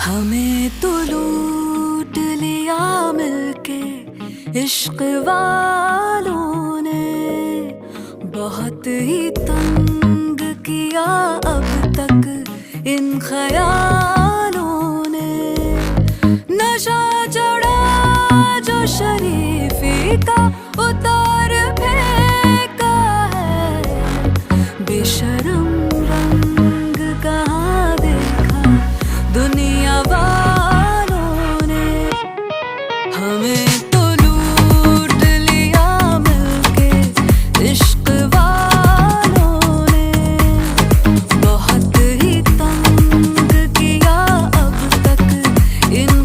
हमें तो लूट लिया मिलके इश्क वालों ने, बहुत ही तंग किया अब तक इन ख्यालों ने। नशा चढ़ा जो शरीफी का